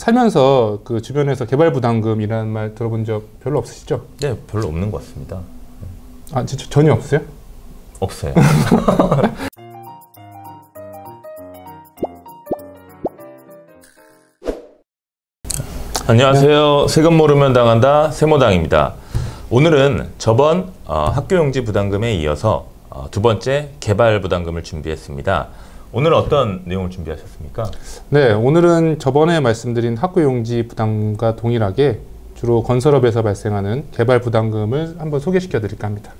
살면서 그 주변에서 개발 부담금이라는 말 들어본 적 별로 없으시죠? 네, 별로 없는 것 같습니다. 아, 진짜 전혀 없어요? 없어요. 안녕하세요. 세금 모르면 당한다 세모당입니다. 오늘은 저번 학교용지 부담금에 이어서 두 번째 개발 부담금을 준비했습니다. 오늘은 어떤 내용을 준비하셨습니까? 네, 오늘은 저번에 말씀드린 학교용지 부담금과 동일하게 주로 건설업에서 발생하는 개발 부담금을 한번 소개시켜 드릴까 합니다.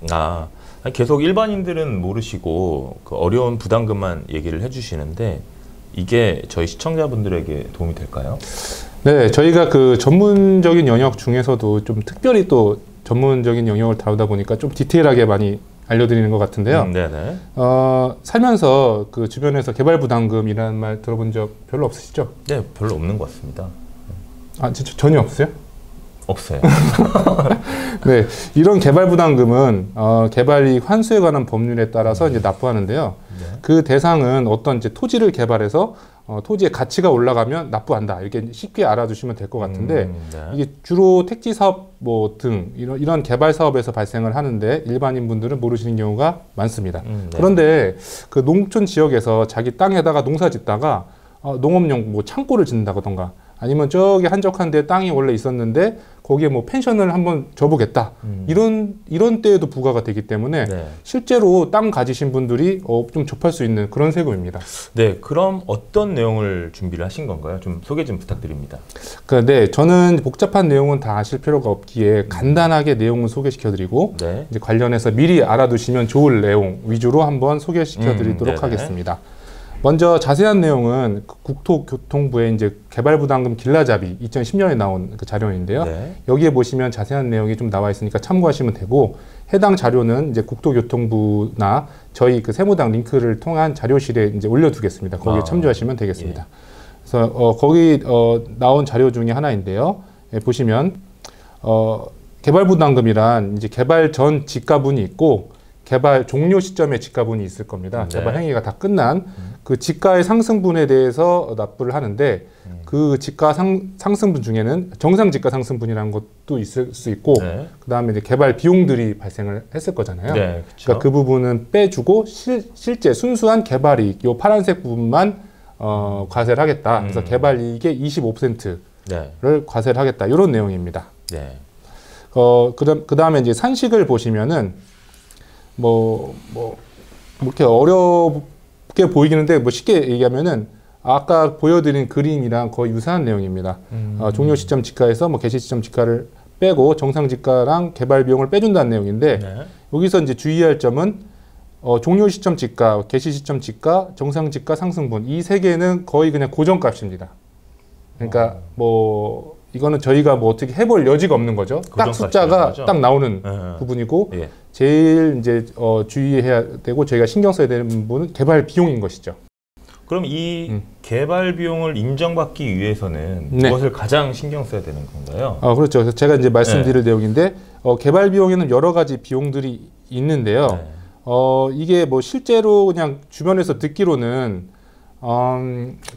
계속 일반인들은 모르시고 그 어려운 부담금만 얘기를 해주시는데 이게 저희 시청자분들에게 도움이 될까요? 네, 저희가 그 전문적인 영역 중에서도 좀 특별히 또 전문적인 영역을 다루다 보니까 좀 디테일하게 많이 알려드리는 것 같은데요. 네네. 살면서 그 주변에서 개발 부담금이라는 말 들어본 적 별로 없으시죠? 네, 별로 없는 것 같습니다. 아, 진짜 전혀 없어요? 없어요. 네, 이런 개발 부담금은 개발이익 환수에 관한 법률에 따라서 이제 납부하는데요. 네. 그 대상은 어떤 이제 토지를 개발해서 토지의 가치가 올라가면 납부한다. 이렇게 쉽게 알아두시면 될 것 같은데 네. 이게 주로 택지 사업 뭐 등 이런 개발 사업에서 발생을 하는데 일반인 분들은 모르시는 경우가 많습니다. 네. 그런데 그 농촌 지역에서 자기 땅에다가 농사 짓다가 농업용 뭐 창고를 짓는다던가 아니면 저기 한적한 데 땅이 원래 있었는데 거기에 뭐 펜션을 한번 줘보겠다. 이런 때에도 부과가 되기 때문에 네. 실제로 땅 가지신 분들이 좀 접할 수 있는 그런 세금입니다. 네, 그럼 어떤 내용을 준비를 하신 건가요? 좀 소개 좀 부탁드립니다. 네, 저는 복잡한 내용은 다 아실 필요가 없기에 간단하게 내용을 소개시켜드리고 네. 이제 관련해서 미리 알아두시면 좋을 내용 위주로 한번 소개시켜드리도록 네네. 하겠습니다. 먼저 자세한 내용은 국토교통부의 이제 개발부담금 길라잡이 2010년에 나온 그 자료인데요. 네. 여기에 보시면 자세한 내용이 좀 나와 있으니까 참고하시면 되고 해당 자료는 이제 국토교통부나 저희 그 세모당 링크를 통한 자료실에 이제 올려두겠습니다. 거기에 참조하시면 되겠습니다. 예. 그래서 거기 나온 자료 중에 하나인데요. 보시면 개발부담금이란 이제 개발 전 지가분이 있고 개발 종료 시점에 지가분이 있을 겁니다. 네. 개발 행위가 다 끝난 그 지가의 상승분에 대해서 납부를 하는데 그 지가 상승분 중에는 정상 지가 상승분이라는 것도 있을 수 있고 네. 그 다음에 이제 개발 비용들이 발생을 했을 거잖아요. 네, 그쵸. 그러니까 그 부분은 빼주고 실제 순수한 개발이익 요 파란색 부분만 과세를 하겠다. 그래서 개발이익의 25%를 네. 과세를 하겠다. 이런 내용입니다. 네. 그 다음에 이제 산식을 보시면은 이렇게 어렵게 보이기는데 쉽게 얘기하면은 아까 보여드린 그림이랑 거의 유사한 내용입니다. 종료 시점 지가에서 개시 시점 지가를 빼고 정상 지가랑 개발 비용을 빼준다는 내용인데 네. 여기서 이제 주의할 점은 종료 시점 지가, 개시 시점 지가, 정상 지가 상승분 이 세 개는 거의 그냥 고정값입니다. 그러니까 이거는 저희가 어떻게 해볼 여지가 없는 거죠. 딱 숫자가 거죠? 딱 나오는 네. 부분이고 예. 제일 이제 주의해야 되고 저희가 신경 써야 되는 부분은 개발 비용인 것이죠. 그럼 이 개발 비용을 인정받기 위해서는 네. 무엇을 가장 신경 써야 되는 건가요? 그렇죠. 그래서 제가 이제 말씀드릴 내용인데 개발 비용에는 여러 가지 비용들이 있는데요. 네. 이게 실제로 그냥 주변에서 듣기로는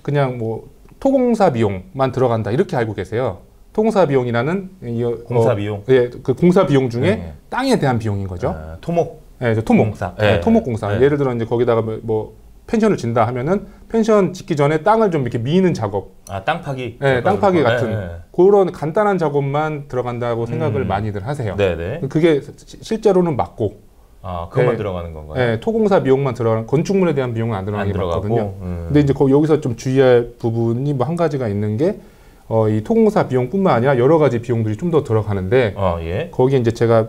그냥 토공사 비용만 들어간다 이렇게 알고 계세요. 토공사 비용이라는 공사 비용? 예, 그 공사 비용 중에 땅에 대한 비용인 거죠. 토목. 네, 토목. 공사. 네, 토목공사. 네. 예를 들어 이제 거기다가 펜션을 진다 하면은 펜션 짓기 전에 땅을 좀 이렇게 미는 작업. 땅 파기. 네, 땅 파기 같은 네. 그런 간단한 작업만 들어간다고 생각을 많이들 하세요. 네네. 그게 실제로는 맞고. 그것만 들어가는 건가요? 네, 토공사 비용만 들어가는 건축물에 대한 비용은 안 들어가는 게 맞거든요. 근데 이제 여기서 좀 주의할 부분이 한 가지가 있는 게 이 토공사 비용뿐만 아니라 여러 가지 비용들이 좀 더 들어가는데 예. 거기에 이제 제가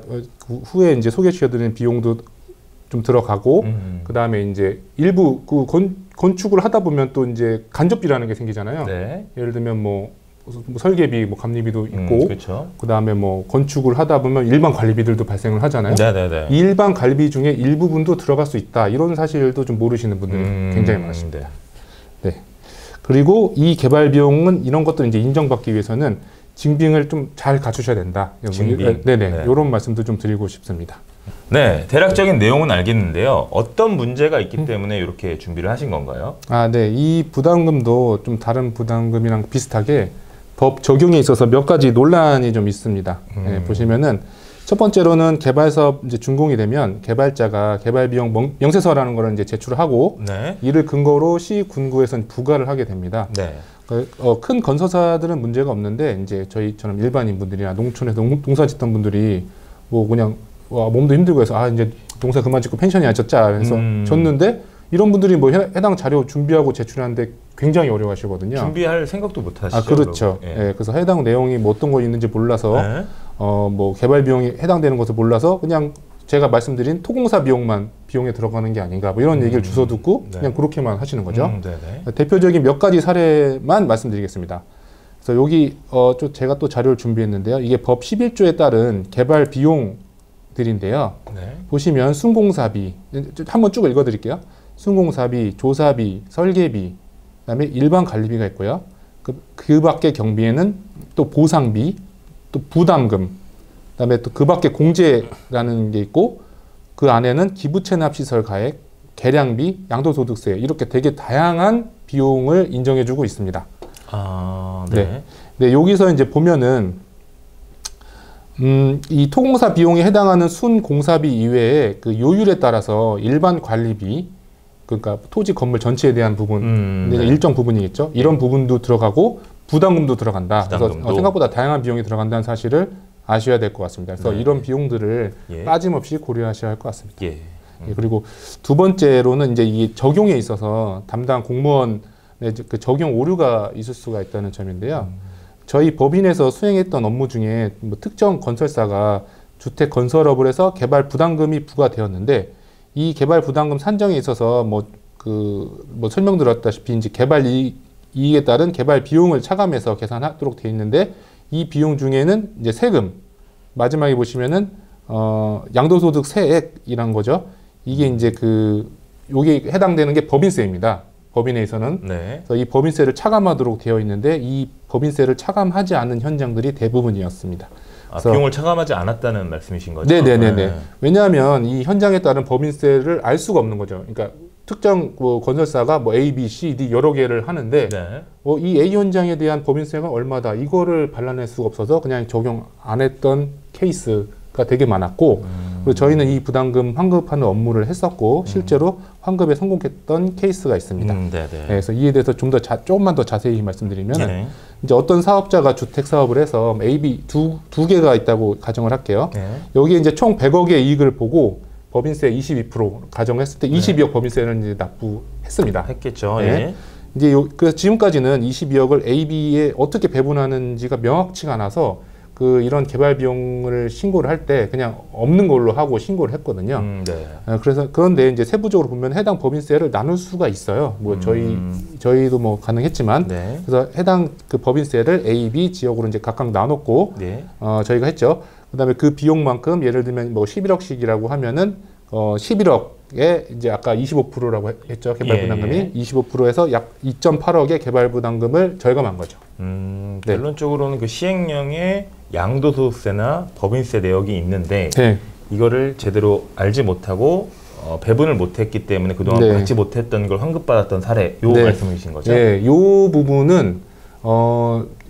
후에 이제 소개시켜드리는 비용도 좀 들어가고 그 다음에 이제 일부 그 건축을 하다 보면 또 이제 간접비라는 게 생기잖아요. 네. 예를 들면 설계비, 감리비도 있고, 그렇죠. 그 다음에 건축을 하다 보면 일반 관리비들도 발생을 하잖아요. 네네네. 이 일반 관리비 중에 일부분도 들어갈 수 있다. 이런 사실도 좀 모르시는 분들이 굉장히 많으십니다. 네. 그리고 이 개발 비용은 이런 것들 이제 인정받기 위해서는 증빙을 좀 잘 갖추셔야 된다. 증빙. 네네. 네. 이런 말씀도 좀 드리고 싶습니다. 네, 대략적인 내용은 알겠는데요. 어떤 문제가 있기 때문에 이렇게 준비를 하신 건가요? 네. 이 부담금도 좀 다른 부담금이랑 비슷하게 법 적용에 있어서 몇 가지 논란이 좀 있습니다. 예, 보시면은 첫 번째로는 개발 사업 이제 준공이 되면 개발자가 개발 비용 명세서라는 거를 이제 제출하고 네. 이를 근거로 시군구에서는 부과를 하게 됩니다. 네. 큰 건설사들은 문제가 없는데 이제 저희처럼 일반인 분들이나 농촌에서 농사 짓던 분들이 뭐 그냥 와, 몸도 힘들고 해서 이제 농사 그만 짓고 펜션이나 졌자 해서 졌는데 이런 분들이 뭐 해당 자료 준비하고 제출하는데 굉장히 어려워하시거든요. 준비할 생각도 못 하시죠. 그렇죠. 예. 그래서 해당 내용이 뭐 어떤 거 있는지 몰라서 네. 뭐 개발 비용이 해당되는 것을 몰라서 그냥 제가 말씀드린 토공사 비용에 들어가는 게 아닌가 뭐 이런 얘기를 주워 듣고 네. 그냥 그렇게만 하시는 거죠. 네네. 대표적인 몇 가지 사례만 말씀드리겠습니다. 그래서 여기 제가 또 자료를 준비했는데요. 이게 법 11조에 따른 개발 비용들인데요. 네. 보시면 순공사비 한번 쭉 읽어드릴게요. 순공사비, 조사비, 설계비, 그다음에 일반 관리비가 있고요. 그 밖에 경비에는 또 보상비, 또 부담금, 그다음에 또 그 밖에 공제라는 게 있고 그 안에는 기부채납시설 가액, 계량비, 양도소득세 이렇게 되게 다양한 비용을 인정해주고 있습니다. 네. 네, 여기서 이제 보면은 이 토공사 비용에 해당하는 순공사비 이외에 그 요율에 따라서 일반 관리비, 그러니까 토지 건물 전체에 대한 부분, 네. 일정 부분이겠죠. 이런 부분도 들어가고 부담금도 들어간다. 부담금도. 그래서 생각보다 다양한 비용이 들어간다는 사실을 아셔야 될 것 같습니다. 그래서 네. 이런 비용들을 예. 빠짐없이 고려하셔야 할 것 같습니다. 예. 예, 그리고 두 번째로는 이제 이 적용에 있어서 담당 공무원의 그 적용 오류가 있을 수가 있다는 점인데요. 저희 법인에서 수행했던 업무 중에 뭐 특정 건설사가 주택 건설업을 해서 개발 부담금이 부과되었는데 이 개발 부담금 산정에 있어서 뭐 설명드렸다시피 이제 개발 이익에 따른 개발 비용을 차감해서 계산하도록 되어 있는데 이 비용 중에는 이제 세금 마지막에 보시면은 양도소득 세액이란 거죠. 이게 이제 요게 해당되는 게 법인세입니다. 법인에서는 네. 그래서 이 법인세를 차감하도록 되어 있는데 이 법인세를 차감하지 않은 현장들이 대부분이었습니다. 비용을 차감하지 않았다는 말씀이신 거죠? 네네네네. 네. 왜냐하면 이 현장에 따른 법인세를 알 수가 없는 거죠. 그러니까 특정 건설사가 뭐 A, B, C, D 여러 개를 하는데 네. 이 A 현장에 대한 법인세가 얼마다 이거를 발라낼 수가 없어서 그냥 적용 안 했던 케이스가 되게 많았고 그리고 저희는 이 부담금 환급하는 업무를 했었고 실제로 환급에 성공했던 케이스가 있습니다. 네네. 네, 그래서 이에 대해서 조금만 더 자세히 말씀드리면 네. 이제 어떤 사업자가 주택 사업을 해서 A, B 두 개가 있다고 가정을 할게요. 네. 여기에 이제 총 100억의 이익을 보고 법인세 22% 가정했을 때 22억 법인세는 이제 납부했습니다. 했겠죠. 네. 예. 이제 그래서 지금까지는 22억을 A, B에 어떻게 배분하는지가 명확치가 않아서 이런 개발 비용을 신고를 할 때 그냥 없는 걸로 하고 신고를 했거든요. 네. 그런데 이제 세부적으로 보면 해당 법인세를 나눌 수가 있어요. 뭐 저희도 뭐 가능했지만 네. 그래서 해당 그 법인세를 A, B 지역으로 이제 각각 나눴고 네. 저희가 했죠. 그다음에 그 비용만큼 예를 들면 뭐 11억씩이라고 하면은 11억에 이제 아까 25%라고 했죠. 개발 부담금이 예. 25%에서 약 2.8억의 개발 부담금을 절감한 거죠. 결론적으로는 그 시행령에 양도소득세나 법인세 내역이 있는데 네. 이거를 제대로 알지 못하고 배분을 못했기 때문에 그동안 네. 받지 못했던 걸 환급받았던 사례 요 네. 말씀이신 거죠? 네, 요 부분은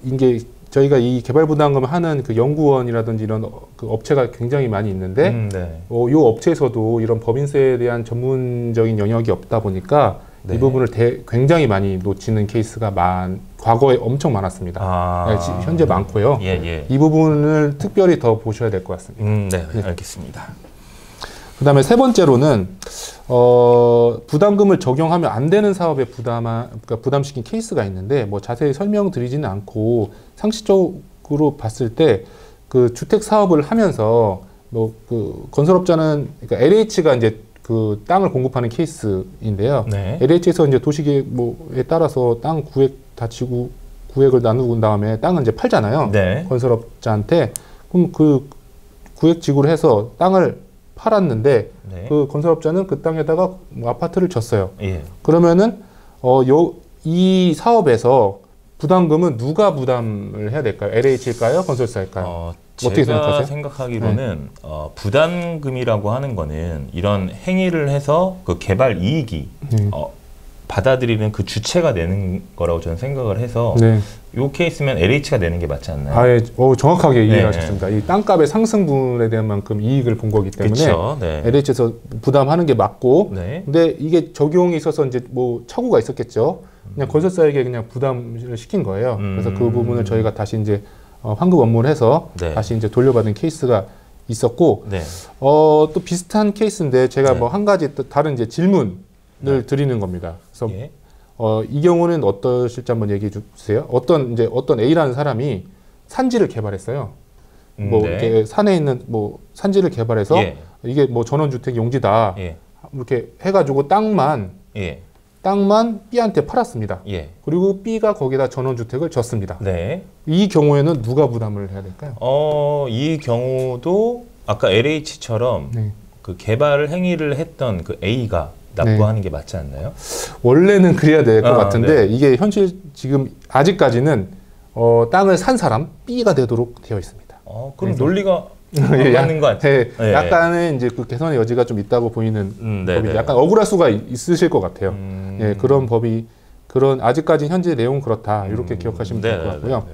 이게 저희가 이 개발 부담금을 하는 그 연구원이라든지 이런 그 업체가 굉장히 많이 있는데 네. 요 업체에서도 이런 법인세에 대한 전문적인 영역이 없다 보니까 네. 이 부분을 굉장히 많이 놓치는 케이스가 과거에 엄청 많았습니다. 네, 현재 많고요. 예, 예. 이 부분을 특별히 더 보셔야 될 것 같습니다. 네, 알겠습니다. 그다음에 세 번째로는 부담금을 적용하면 안 되는 사업에 그러니까 부담시킨 케이스가 있는데 뭐 자세히 설명드리지는 않고 상식적으로 봤을 때 그 주택 사업을 하면서 뭐 그 건설업자는 그러니까 LH가 이제 그 땅을 공급하는 케이스인데요. 네. LH에서 이제 도시계획에 따라서 땅 구획 다 지구 구획을 나누고 다음에 땅은 이제 팔잖아요. 네. 건설업자한테 그럼 그 구획 지구를 해서 땅을 팔았는데 네. 그 건설업자는 그 땅에다가 뭐 아파트를 졌어요. 예. 그러면은 이 사업에서 부담금은 누가 부담을 해야 될까요? LH일까요? 건설사일까요? 어떻게 제가 생각하세요? 생각하기로는 부담금이라고 하는 거는 이런 행위를 해서 그 개발 이익이 받아들이는 그 주체가 내는 거라고 저는 생각을 해서 네. 이 케이스면 LH가 내는 게 맞지 않나요? 아예 정확하게 이해를 네. 하셨습니다. 이 땅값의 상승분에 대한 만큼 이익을 본 거기 때문에 그쵸, 네. LH에서 부담하는 게 맞고, 네. 근데 이게 적용이 있어서 이제 뭐 착오가 있었겠죠. 그냥 건설사에게 그냥 부담을 시킨 거예요. 그래서 그 부분을 저희가 다시 이제 환급 업무를 해서 네. 다시 이제 돌려받은 케이스가 있었고, 네. 또 비슷한 케이스인데 제가 네. 뭐 한 가지 또 다른 이제 질문을 드리는 겁니다. 그래서 예. 이 경우는 어떠실지 한번 얘기해 주세요. 어떤 A라는 사람이 산지를 개발했어요. 뭐 네. 이렇게 산에 있는 뭐 산지를 개발해서 예. 이게 뭐 전원주택 용지다 예. 이렇게 해가지고 땅만 예. B한테 팔았습니다. 예. 그리고 B가 거기다 전원주택을 졌습니다. 네. 이 경우에는 누가 부담을 해야 될까요? 이 경우도 아까 LH처럼 네. 그 개발 행위를 했던 그 A가 납부하는 게 맞지 않나요? 원래는 그래야 될 것 같은데 네. 이게 현실 지금 아직까지는 땅을 산 사람 B가 되도록 되어 있습니다. 그럼 그래서- 논리가 안 맞는 거 같아요. 네, 약간의 이제 그 개선의 여지가 좀 있다고 보이는 네네. 법이 약간 억울할 수가 있으실 것 같아요. 예, 그런 법이 아직까지 현재 내용은 그렇다 이렇게 기억하시면 될 것 같고요.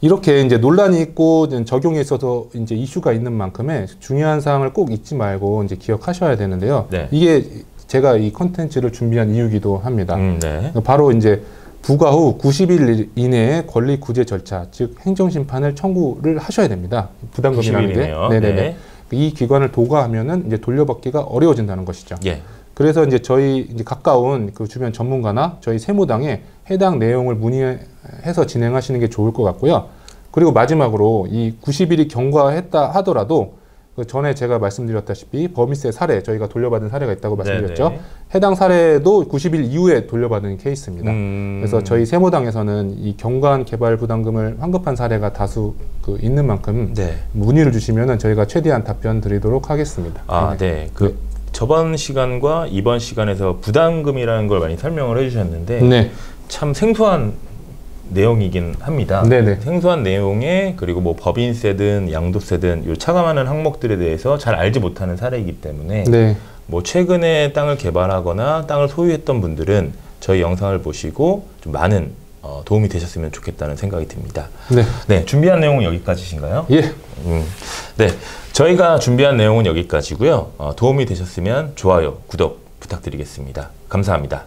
이렇게 이제 논란이 있고 이제 적용에 있어서 이제 이슈가 있는 만큼의 중요한 사항을 꼭 잊지 말고 이제 기억하셔야 되는데요. 네. 이게 제가 이 컨텐츠를 준비한 이유기도 합니다. 네. 바로 이제 부과 후 90일 이내에 권리 구제 절차, 즉 행정심판을 청구를 하셔야 됩니다. 부담금이라는 90일 게. 이네요. 네네네. 네. 이 기관을 도과하면은 이제 돌려받기가 어려워진다는 것이죠. 예. 그래서 이제 저희 이제 가까운 그 주변 전문가나 저희 세무당에 해당 내용을 문의해서 진행하시는 게 좋을 것 같고요. 그리고 마지막으로 이 90일이 경과했다 하더라도 그 전에 제가 말씀드렸다시피 법인세 사례 저희가 돌려받은 사례가 있다고 말씀드렸죠. 네네. 해당 사례도 90일 이후에 돌려받은 케이스입니다. 그래서 저희 세무당에서는 이 경과한 개발 부담금을 환급한 사례가 다수 있는 만큼 네. 문의를 주시면은 저희가 최대한 답변 드리도록 하겠습니다. 네. 저번 시간과 이번 시간에서 부담금이라는 걸 많이 설명을 해주셨는데 네. 참 생소한 내용이긴 합니다. 네네. 생소한 내용에 그리고 뭐 법인세든 양도세든 요 차감하는 항목들에 대해서 잘 알지 못하는 사례이기 때문에 네. 뭐 최근에 땅을 개발하거나 땅을 소유했던 분들은 저희 영상을 보시고 좀 많은 도움이 되셨으면 좋겠다는 생각이 듭니다. 네. 네, 준비한 내용은 여기까지신가요? 예. 네, 저희가 준비한 내용은 여기까지고요. 도움이 되셨으면 좋아요, 구독 부탁드리겠습니다. 감사합니다.